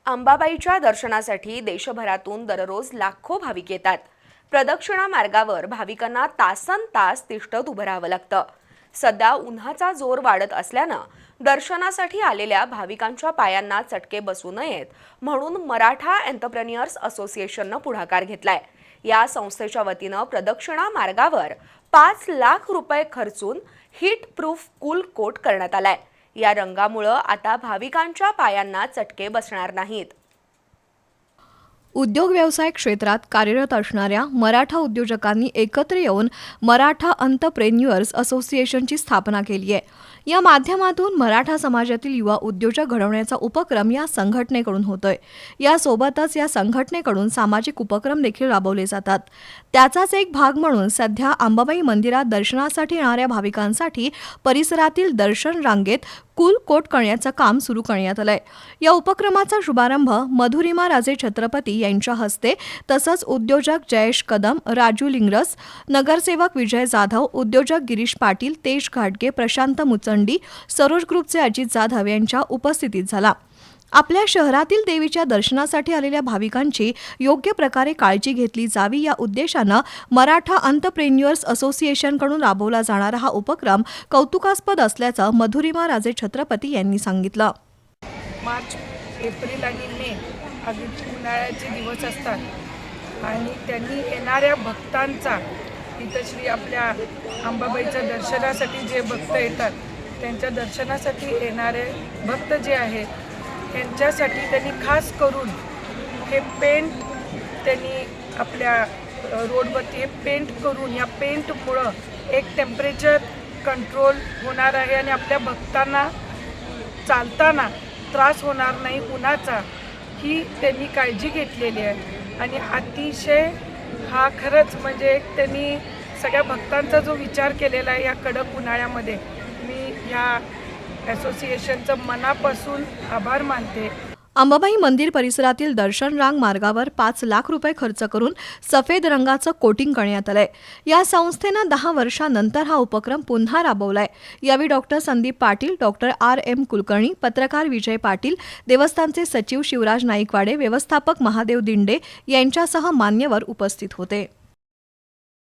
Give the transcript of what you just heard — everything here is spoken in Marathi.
अंबाबाईच्या दर्शनासाठी देशभरातून दररोज लाखो भाविक येतात। प्रदक्षिणा मार्गावर भाविकांना तासनतास तिष्ठत उभं राहावं लागतं। सध्या उन्हाचा जोर वाढत असल्यानं दर्शनासाठी आलेल्या भाविकांच्या पायांना चटके बसू नयेत म्हणून मराठा एंटरप्रेन्युअर्स असोसिएशननं पुढाकार घेतलाय। या संस्थेच्या वतीनं प्रदक्षिणा मार्गावर 5 लाख रुपये खर्चून हीट प्रूफ कूल कोट करण्यात आलाय। या रंगामुळे आता भाविकांच्या पायांना चटके बसणार नाहीत। उद्योग व्यवसाय क्षेत्रात कार्यरत असणाऱ्या मराठा उद्योजकांनी एकत्र येऊन मराठा एंटरप्रेन्युअर्स असोसिएशनची स्थापना केली आहे। या माध्यमातून मराठा समाजातील युवा उद्योजक घडवण्याचा उपक्रम या संघटनेकडून होतोय। यासोबतच या संघटनेकडून सामाजिक उपक्रम देखील राबवले जातात। त्याचाच एक भाग म्हणून सध्या अंबाबाई मंदिरात दर्शनासाठी येणाऱ्या भाविकांसाठी परिसरातील दर्शन रांगेत कूल कोट करण्याचं काम सुरू करण्यात आलंय। या उपक्रमाचा शुभारंभ मधुरिमा राजे छत्रपती यांच्या हस्ते तसंच उद्योजक जयेश कदम, राजू लिंगरस, नगरसेवक विजय जाधव, उद्योजक गिरीश पाटील, तेज घाटगे, प्रशांत मुचंडी, सरोज ग्रुपचे अजित जाधव यांच्या उपस्थितीत झाला। आपल्या शहरातील देवीच्या दर्शनासाठी आलेल्या भाविकांची योग्य प्रकारे काळजी घेतली जावी या उद्देशानं मराठा एंटरप्रेन्युअर्स असोसिएशनकडून राबवला जाणारा हा उपक्रम कौतुकास्पद असल्याचं मधुरिमा राजे छत्रपती यांनी सांगितलं। मार्च, एप्रिल आणि मे अगदी उन्हाळ्याचे दिवस असतात आणि त्यांनी येणाऱ्या भक्तांचा इथं श्री आपल्या अंबाबाईच्या दर्शनासाठी जे भक्त येतात त्यांच्या दर्शनासाठी येणारे भक्त जे आहेत त्यांच्यासाठी त्यांनी खास करून हे पेंट त्यांनी आपल्या रोडवरती हे पेंट करून या पेंटमुळं एक टेम्परेचर कंट्रोल होणार आहे आणि आपल्या भक्तांना चालताना त्रास होणार नाही उन्हाचा, ही त्यांनी काळजी घेतलेली आहे। आणि अतिशय हा खरंच म्हणजे एक त्यांनी सगळ्या भक्तांचा जो विचार केलेला आहे या कडक उन्हाळ्यामध्ये, मी ह्या असोसिएशनचं मनापासून आभार मानते। अंबाबाई मंदिर परिसरातील दर्शन रांग मार्गावर 5 लाख रुपये खर्च करून सफेद रंगाचं कोटिंग करण्यात आलंय। या संस्थेनं 10 वर्षांनंतर हा उपक्रम पुन्हा राबवलाय। यावेळी doctor Sandeep Patil, doctor RM Kulkarni, पत्रकार विजय पाटील, देवस्थानचे सचिव शिवराज नाईकवाडे, व्यवस्थापक महादेव दिंडे यांच्यासह मान्यवर उपस्थित होते।